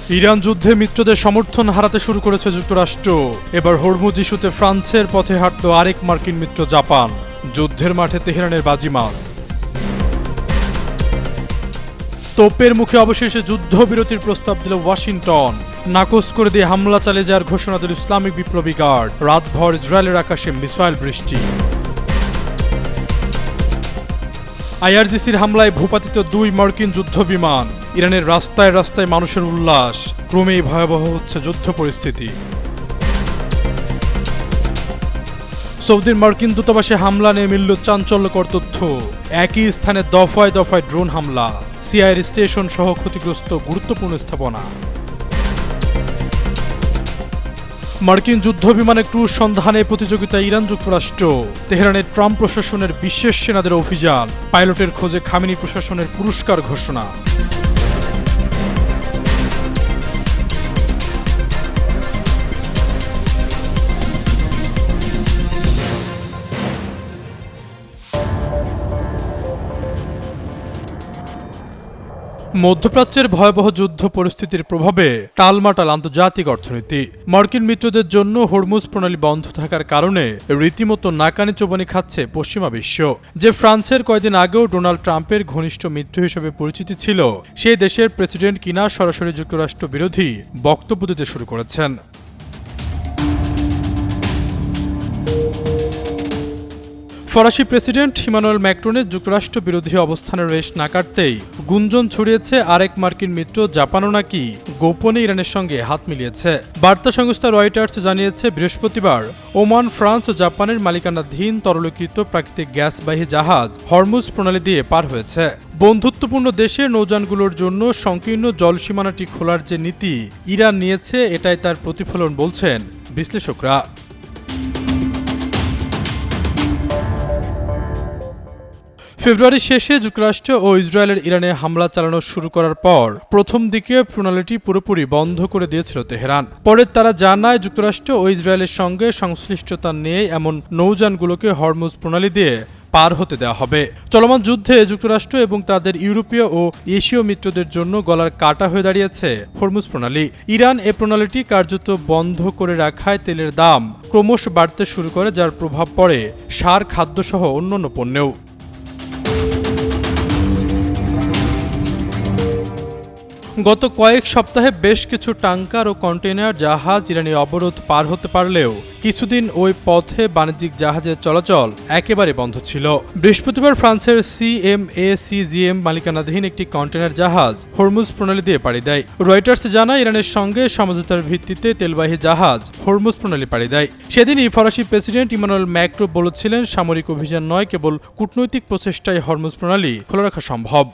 Iran যুদ্ধে মিত্রদের সমর্থন হারাতে শুরু করেছে যুক্তরাষ্ট্র। এবার হরমুজ ইস্যুতে ফ্রান্সের পথে হাঁটল আরেক মার্কিন মিত্র জাপান। যুদ্ধের মাঠে তেহরানের বাজিমাত। তোপের মুখে অবশেষে যুদ্ধবিরতির প্রস্তাব দিল ওয়াশিংটন। নাকচ করে দিয়ে হামলা চালিয়ে যাওয়ার ঘোষণা দিল ইসলামিক বিপ্লবী গার্ড। রাতভর ইসরায়েলের আকাশে মিসাইল বৃষ্টি। আইআরজিসির হামলায় ভূপাতিত 2 মার্কিন যুদ্ধবিমান। ইরানের রাস্তায় রাস্তায় মানুষের উল্লাস। ক্রমেই ভয়াবহ হচ্ছে যুদ্ধ পরিস্থিতি। সৌদির মার্কিন দূতাবাসে হামলা নিয়ে মিলল চাঞ্চল্যকর তথ্য। একই স্থানে দফায় দফায় ড্রোন হামলা। সিআইএর স্টেশন সহ ক্ষতিগ্রস্ত গুরুত্বপূর্ণ স্থাপনা। মার্কিন যুদ্ধবিমানে ক্রুজ সন্ধানে প্রতিযোগিতায় ইরান যুক্তরাষ্ট্র। তেহরানের ট্রাম্প প্রশাসনের বিশেষ সেনাদের অভিযান। পাইলটের খোঁজে খামেনি প্রশাসনের পুরস্কার ঘোষণা। মধ্যপ্রাচ্যের ভয়াবহ যুদ্ধ পরিস্থিতির প্রভাবে টালমাটাল আন্তর্জাতিক অর্থনীতি। মার্কিন মিত্রদের জন্য হরমুজ প্রণালী বন্ধ থাকার কারণে রীতিমতো নাকানি চোবানি খাচ্ছে পশ্চিমা বিশ্ব। যে ফ্রান্সের কয়েকদিন আগেও ডোনাল্ড ট্রাম্পের ঘনিষ্ঠ মিত্র হিসেবে পরিচিতি ছিল, সেই দেশের প্রেসিডেন্ট কিনা সরাসরি যুক্তরাষ্ট্র বিরোধী বক্তব্য দিতে শুরু করেছেন। ফরাসি প্রেসিডেন্ট ইমানুয়েল ম্যাক্রনের যুক্তরাষ্ট্র বিরোধী অবস্থানের রেশ না কাটতেই গুঞ্জন ছড়িয়েছে আরেক মার্কিন মিত্র জাপানও নাকি গোপনে ইরানের সঙ্গে হাত মিলিয়েছে। বার্তা সংস্থা রয়টার্স জানিয়েছে বৃহস্পতিবার ওমান, ফ্রান্স ও জাপানের মালিকানাধীন তরলীকৃত প্রাকৃতিক গ্যাসবাহী জাহাজ হরমুজ প্রণালী দিয়ে পার হয়েছে। বন্ধুত্বপূর্ণ দেশের নৌযানগুলোর জন্য সংকীর্ণ জলসীমানাটি খোলার যে নীতি ইরান নিয়েছে, এটাই তার প্রতিফলন বলছেন বিশ্লেষকরা। ফেব্রুয়ারি শেষে যুক্তরাষ্ট্র ও ইসরায়েলের ইরানে হামলা চালানো শুরু করার পর প্রথম দিকে প্রণালীটি পুরোপুরি বন্ধ করে দিয়েছিল তেহরান। পরে তারা জানায় যুক্তরাষ্ট্র ও ইসরায়েলের সঙ্গে সংশ্লিষ্টতা নিয়ে এমন নৌযানগুলোকে হরমুজ প্রণালী দিয়ে পার হতে দেওয়া হবে। চলমান যুদ্ধে যুক্তরাষ্ট্র এবং তাদের ইউরোপীয় ও এশীয় মিত্রদের জন্য গলার কাটা হয়ে দাঁড়িয়েছে হরমুজ প্রণালী। ইরান এ প্রণালীটি কার্যত বন্ধ করে রাখায় তেলের দাম ক্রমশ বাড়তে শুরু করে, যার প্রভাব পড়ে সার, খাদ্যসহ অন্যান্য পণ্যেও। গত কয়েক সপ্তাহে বেশ কিছু ট্যাঙ্কার ও কন্টেইনার জাহাজ ইরানি অবরোধ পার হতে পারলেও কিছুদিন ওই পথে বাণিজ্যিক জাহাজের চলাচল একেবারে বন্ধ ছিল। বৃহস্পতিবার ফ্রান্সের CMA-CGM মালিকানাধীন একটি কন্টেইনার জাহাজ হরমুজ প্রণালী দিয়ে পাড়ি দেয়। রয়টার্স জানায় ইরানের সঙ্গে সমঝোতার ভিত্তিতে তেলবাহী জাহাজ হরমুজ প্রণালী পাড়ি দেয়। সেদিনই ফরাসি প্রেসিডেন্ট ইমানুয়েল ম্যাক্রো বলেছিলেন, সামরিক অভিযান নয়, কেবল কূটনৈতিক প্রচেষ্টায় হরমুজ প্রণালী খোলা রাখা সম্ভব।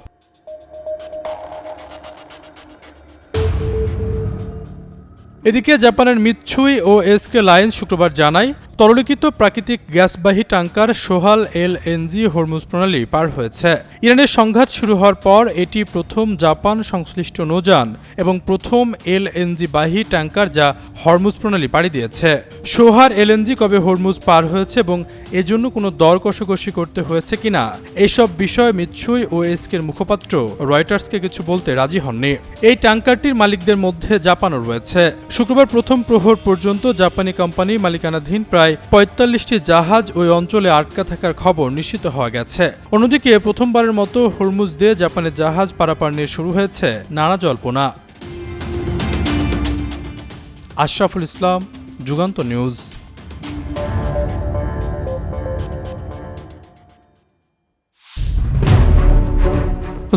এদিকে জাপানের মিৎসুই ও SK লাইন শুক্রবার জানায় তরলীকৃত প্রাকৃতিক গ্যাসবাহী ট্যাঙ্কার সোহাল LNG হরমুজ প্রণালী পার হয়েছে। ইরানের সংঘাত শুরু হওয়ার পর এটি প্রথম জাপান সংশ্লিষ্ট নৌযান এবং প্রথম LNG বাহী ট্যাঙ্কার যা হরমুজ প্রণালী পাড়ি দিয়েছে। সোহার LNG কবে হরমুজ পার হয়েছে এবং এজন্য কোনো দর কষাকষি করতে হয়েছে কিনা, এইসব বিষয়ে মিৎসুই ও SKর মুখপাত্র রয়টার্সকে কিছু বলতে রাজি হননি। এই ট্যাঙ্কারটির মালিকদের মধ্যে জাপানও রয়েছে। শুক্রবার প্রথম প্রহর পর্যন্ত জাপানি কোম্পানি মালিকানাধীন প্রায় ৪৫টি জাহাজ ওই অঞ্চলে আটকা থাকার খবর নিশ্চিত হওয়া গেছে। অন্যদিকে প্রথমবারের মতো হরমুজ দিয়ে জাপানের জাহাজ পারাপার নিয়ে শুরু হয়েছে নানা জল্পনা। আশরাফুল ইসলাম, যুগান্ত নিউজ।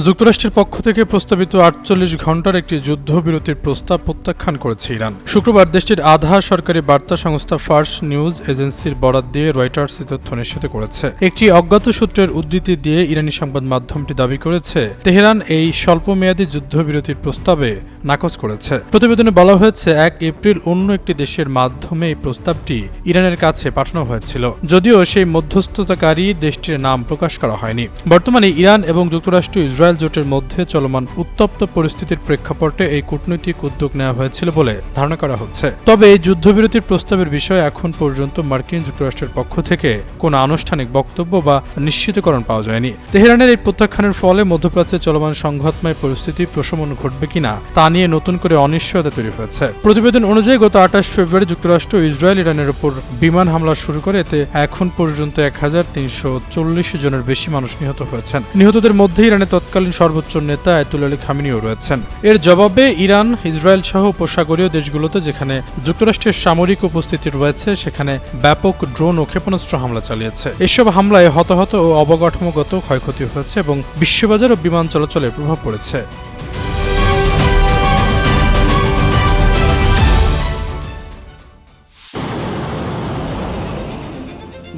যুক্তরাষ্ট্রের পক্ষ থেকে প্রস্তাবিত ৪৮ ঘণ্টার একটি যুদ্ধবিরতির প্রস্তাব প্রত্যাখ্যান করেছে ইরান। শুক্রবার দেশটির আধা সরকারি বার্তা সংস্থা ফার্স নিউজ এজেন্সির বরাত দিয়ে রয়টার্স এই তথ্য নিশ্চিত করেছে। একটি অজ্ঞাত সূত্রের উদ্ধৃতি দিয়ে ইরানি সংবাদ মাধ্যমটি দাবি করেছে, তেহরান এই স্বল্পমেয়াদী যুদ্ধবিরতির প্রস্তাবে নাকচ করেছে। প্রতিবেদনে বলা হয়েছে, ১ এপ্রিল অন্য একটি দেশের মাধ্যমে এই প্রস্তাবটি ইরানের কাছে পাঠানো হয়েছিল, যদিও সেই মধ্যস্থতাকারী দেশটির নাম প্রকাশ করা হয়নি। বর্তমানে ইরান এবং যুক্তরাষ্ট্র, ইসরায়েল ইসরায়েল জোটের মধ্যে চলমান উত্তপ্ত পরিস্থিতির প্রেক্ষাপটে এই কূটনৈতিক উদ্যোগ নেওয়া হয়েছিল বলে ধারণা করা হচ্ছে। তবে এই যুদ্ধবিরতির প্রস্তাবের বিষয়ে এখন পর্যন্ত মার্কিন যুক্তরাষ্ট্রের পক্ষ থেকে কোনো আনুষ্ঠানিক বক্তব্য বা নিশ্চিতকরণ পাওয়া যায়নি। তেহরানের এই প্রত্যাখ্যানের ফলে মধ্যপ্রাচ্যে চলমান সংঘাতময় পরিস্থিতি প্রশমন ঘটবে কিনা তা নিয়ে নতুন করে অনিশ্চয়তা তৈরি হয়েছে। প্রতিবেদন অনুযায়ী গত 28 ফেব্রুয়ারি যুক্তরাষ্ট্র ও ইসরায়েল ইরানের উপর বিমান হামলা শুরু করে, এতে এখন পর্যন্ত 1340 জনের বেশি মানুষ নিহত হয়েছেন। নিহতদের মধ্যে ইরানের তৎকালীন সর্বোচ্চ নেতা আয়াতুল্লাহ আলী খামেনিও রয়েছেন। এর জবাবে ইরান, ইসরায়েল সহ উপসাগরীয় দেশগুলোতে যেখানে যুক্তরাষ্ট্রের সামরিক উপস্থিতি রয়েছে সেখানে ব্যাপক ড্রোন ও ক্ষেপণাস্ত্র হামলা চালিয়েছে। এসব হামলায় হতাহত ও অবকাঠামোগত ক্ষয়ক্ষতি হয়েছে এবং বিশ্ববাজার ও বিমান চলাচলে প্রভাব পড়েছে।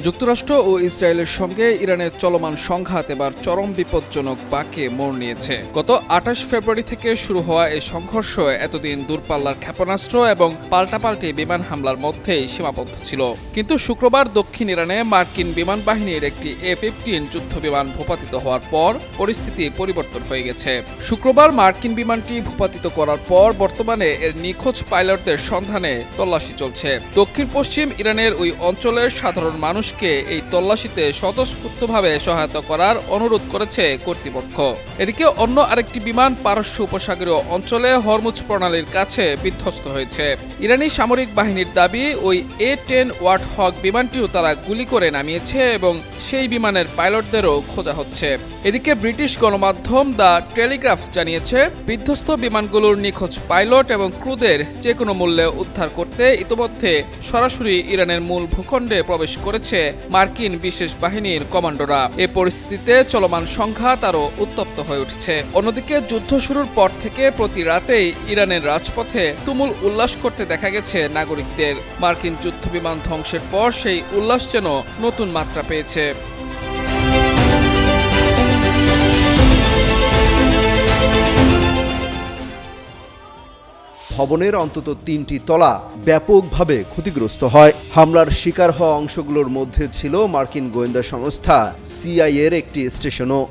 যুক্তরাষ্ট্র ও ইসরায়েলের সঙ্গে ইরানের চলমান সংঘাত এবার চরম বিপজ্জনক বাঁকে মোড় নিয়েছে। গত 28 ফেব্রুয়ারি থেকে শুরু হওয়া এই সংঘর্ষ এতদিন দূরপাল্লার ক্ষেপণাস্ত্র এবং পাল্টাপাল্টি বিমান হামলার মধ্যেই সীমাবদ্ধ ছিল। কিন্তু শুক্রবার দক্ষিণ ইরানে মার্কিন বিমান বাহিনীর একটি F-15 যুদ্ধবিমান ভূপাতিত হওয়ার পর পরিস্থিতি পরিবর্তন হয়ে গেছে। শুক্রবার মার্কিন বিমানটি ভূপাতিত করার পর বর্তমানে এর নিখোঁজ পাইলটদের সন্ধানে তল্লাশি চলছে। দক্ষিণ পশ্চিম ইরানের ওই অঞ্চলের সাধারণ মানুষ এই তল্লাশিতে স্বতঃস্ফূর্তভাবে সহায়তা করার অনুরোধ করেছে কর্তৃপক্ষ। এদিকে অন্য আরেকটি বিমান পারস্য উপসাগরীয় অঞ্চলে হরমুজ প্রণালীর কাছে বিধ্বস্ত হয়েছে। ইরানি সামরিক বাহিনীর দাবি, ওই A-10 ওয়ার্থহগ বিমানটিও তারা গুলি করে নামিয়েছে এবং সেই বিমানের পাইলটদেরও খোঁজা হচ্ছে। এদিকে ব্রিটিশ গণমাধ্যম দ্য টেলিগ্রাফ জানিয়েছে, বিধ্বস্ত বিমানগুলোর নিখোঁজ পাইলট এবং ক্রুদের যে কোনো মূল্যে উদ্ধার করতে ইতোমধ্যে সরাসরি ইরানের মূল ভূখণ্ডে প্রবেশ করেছে মার্কিন বিশেষ বাহিনীর কমান্ডোরা। এ পরিস্থিতিতে চলমান সংঘাত আরও উত্তপ্ত হয়ে উঠছে। অন্যদিকে যুদ্ধ শুরুর পর থেকে প্রতি রাতেই ইরানের রাজপথে তুমুল উল্লাস করতে দেখা গেছে নাগরিকদের। মার্কিন যুদ্ধবিমান ধ্বংসের পর সেই উল্লাস যেন নতুন মাত্রা পেয়েছে। ভবনের অন্তত 3টি তলা ব্যাপকভাবে ক্ষতিগ্রস্ত হয়। হামলার শিকার হওয়া অংশগুলোর মধ্যে ছিল মার্কিন গোয়েন্দা সংস্থা CIA এর একটি স্টেশনও।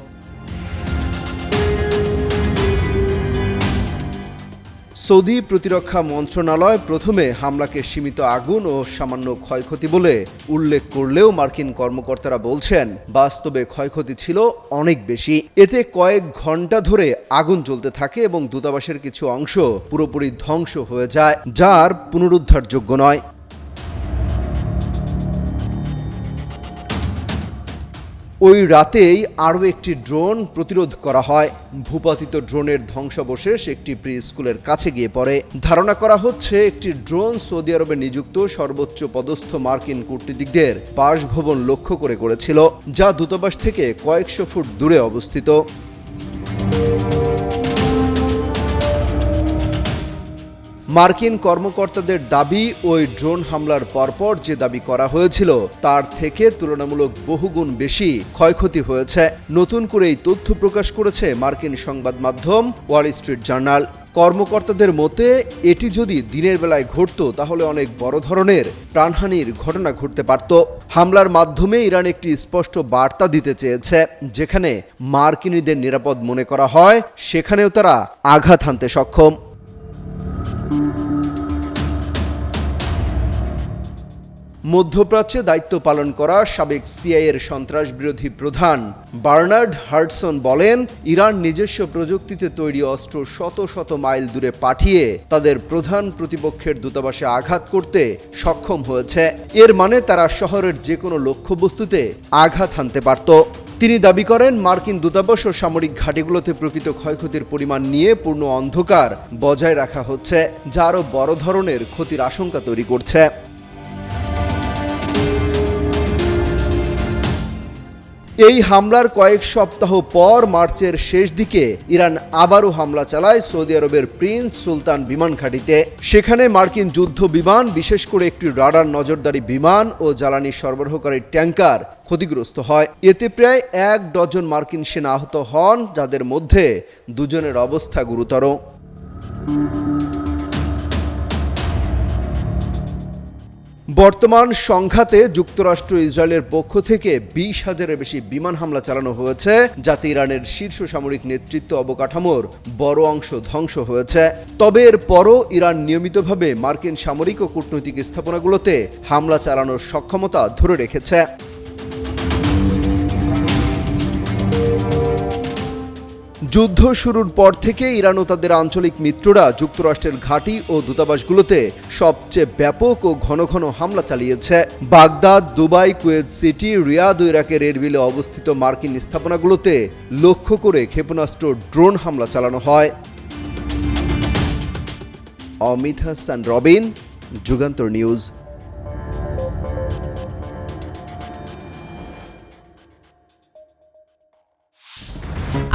সৌদি প্রতিরক্ষা মন্ত্রণালয় প্রথমে হামলাকে সীমিত আগুন ও সামান্য ক্ষয়ক্ষতি বলে উল্লেখ করলেও মার্কিন কর্মকর্তারা বলছেন বাস্তবে ক্ষয়ক্ষতি ছিল অনেক বেশি। এতে কয়েক ঘন্টা ধরে আগুন জ্বলতে থাকে এবং দূতাবাসের কিছু অংশ পুরোপুরি ধ্বংস হয়ে যায়, যার পুনরুদ্ধারযোগ্য নয়। ওই রাতেই আরও একটি ড্রোন প্রতিরোধ করা হয়। ভূপাতিত ড্রোনের ধ্বংসাবশেষ একটি প্রি স্কুলের কাছে গিয়ে পড়ে। ধারণা করা হচ্ছে একটি ড্রোন সৌদি আরবে নিযুক্ত সর্বোচ্চ পদস্থ মার্কিন কূটনীতিকদের বাসভবন লক্ষ্য করে করেছিল, যা দূতাবাস থেকে কয়েকশো ফুট দূরে অবস্থিত। মার্কিন কর্মকর্তাদের দাবি, ওই ড্রোন হামলার পরপর যে দাবি করা হয়েছিল তার থেকে তুলনামূলক বহুগুণ বেশি ক্ষয়ক্ষতি হয়েছে। নতুন করে এই তথ্য প্রকাশ করেছে মার্কিন সংবাদ মাধ্যম ওয়াল স্ট্রিট জার্নাল। কর্মকর্তাদের মতে, এটি যদি দিনের বেলায় ঘটত তাহলে অনেক বড় ধরনের প্রাণহানির ঘটনা ঘটতে পারত। হামলার মাধ্যমে ইরান একটি স্পষ্ট বার্তা দিতে চেয়েছে, যেখানে মার্কিনীদের নিরাপদ মনে করা হয় সেখানেও তারা আঘাত হানতে সক্ষম। মধ্যপ্রাচ্যে দায়িত্ব পালন করা সাবেক CIA এর সন্ত্রাস বিরোধী প্রধান বার্নার্ড হার্টসন বলেন, ইরান নিজস্ব প্রযুক্তিতে তৈরি অস্ত্র শত শত মাইল দূরে পাঠিয়ে তাদের প্রধান প্রতিপক্ষের দূতাবাসে আঘাত করতে সক্ষম হয়েছে। এর মানে তারা শহরের যে কোনো লক্ষ্যবস্তুতে আঘাত হানতে পারত। তিনি দাবি করেন, মার্কিন দূতাবাস ও সামরিক ঘাঁটিগুলোতে প্রকৃত ক্ষয়ক্ষতির পরিমাণ নিয়ে পূর্ণ অন্ধকার বজায় রাখা হচ্ছে, যা আরও বড় ধরনের ক্ষতির আশঙ্কা তৈরি করছে। এই হামলার কয়েক সপ্তাহ পর মার্চের শেষ দিকে ইরান আবারও হামলা চালায় সৌদি আরবের প্রিন্স সুলতান বিমান ঘাঁটিতে। সেখানে মার্কিন যুদ্ধ বিমান, বিশেষ করে একটি রাডার নজরদারি বিমান ও জ্বালানি সরবরাহকারী ট্যাঙ্কার ক্ষতিগ্রস্ত হয়। এতে প্রায় 1 ডজন মার্কিন সেনা আহত হন, যাদের মধ্যে 2 জনের অবস্থা গুরুতর। বর্তমান সংঘাতে যুক্তরাষ্ট্র ইসরায়েলের পক্ষ থেকে 20,000-এর বেশি বিমান হামলা চালানো হয়েছে, যাতে ইরানের শীর্ষ সামরিক নেতৃত্ব অবকাঠামোর বড় অংশ ধ্বংস হয়েছে। তবে এর পরও ইরান নিয়মিতভাবে মার্কিন সামরিক ও কূটনৈতিক স্থাপনাগুলোতে হামলা চালানোর সক্ষমতা ধরে রেখেছে। যুদ্ধ শুরুর পর থেকে ইরান ও তাদের আঞ্চলিক মিত্ররা যুক্তরাষ্ট্রের ঘাঁটি ও দূতাবাসগুলোতে সবচেয়ে ব্যাপক ও ঘন ঘন হামলা চালিয়েছে। Baghdad, Dubai, Kuwait City, Riyadh ও ইরাকের এরবিলে অবস্থিত মার্কিন স্থাপনাগুলোতে লক্ষ্য করে ক্ষেপণাস্ত্র, ড্রোন হামলা চালানো হয়। অমিত হাসান রবিন, যুগান্তর নিউজ।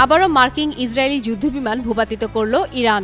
আবারও মার্কিন ইসরায়েলি যুদ্ধবিমান ভূপাতিত করল ইরান।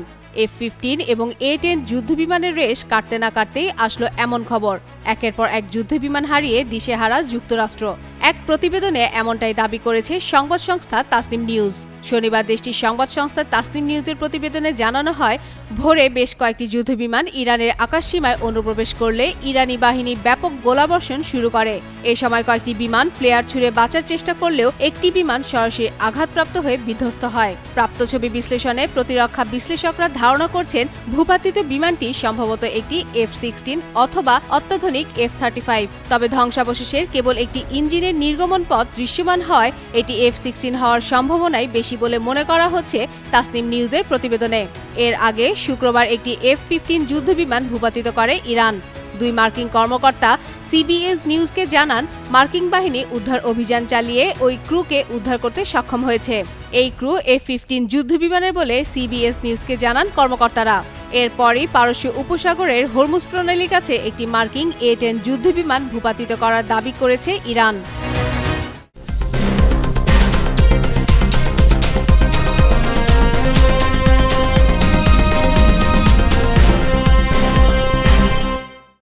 F-15 এবং A-10 যুদ্ধবিমানের রেশ কাটতে না কাটতেই আসলো এমন খবর। একের পর এক যুদ্ধবিমান হারিয়ে দিশেহারা যুক্তরাষ্ট্র। এক প্রতিবেদনে এমনটাই দাবি করেছে সংবাদ সংস্থা তাসনিম নিউজ। শনিবার দেশটির সংবাদ সংস্থা তাসনিম নিউজের প্রতিবেদনে জানানো হয়, ভোরে বেশ কয়েকটি যুদ্ধবিমান ইরানের আকাশসীমায় অনুপ্রবেশ করলে ইরানি বাহিনী ব্যাপক গোলাবর্ষণ শুরু করে। এ সময় কয়েকটি বিমান ফ্লেয়ার ছুড়ে বাঁচার চেষ্টা করলেও একটি বিমান সরাসরি আঘাতপ্রাপ্ত হয়ে বিধ্বস্ত হয়। প্রাপ্ত ছবি বিশ্লেষণে প্রতিরক্ষা বিশ্লেষকরা ধারণা করছেন ভূপাতিত বিমানটি সম্ভবত একটি F-16 অথবা অত্যাধুনিক F-35। তবে ধ্বংসাবশেষের কেবল একটি ইঞ্জিনের নির্গমন পথ দৃশ্যমান হয় এটি F-16 হওয়ার সম্ভাবনাই বেশি বলে মনে করা হচ্ছে তাসনিম নিউজের প্রতিবেদনে। এর আগে শুক্রবার একটি F-15 যুদ্ধবিমান ভূপাতিত করে ইরান। দুই মার্কিন কর্মকর্তা CBS নিউজকে জানান, মার্কিন বাহিনী উদ্ধার অভিযান চালিয়ে ওই ক্রুকে উদ্ধার করতে সক্ষম হয়েছে। এই ক্রু F-15 যুদ্ধবিমানের বলে CBS নিউজকে জানান কর্মকর্তারা। এরপরই পারস্য উপসাগরের হরমুজ প্রণালীর কাছে একটি মার্কিন A-10 যুদ্ধবিমান ভূপাতিত করার দাবি করেছে ইরান।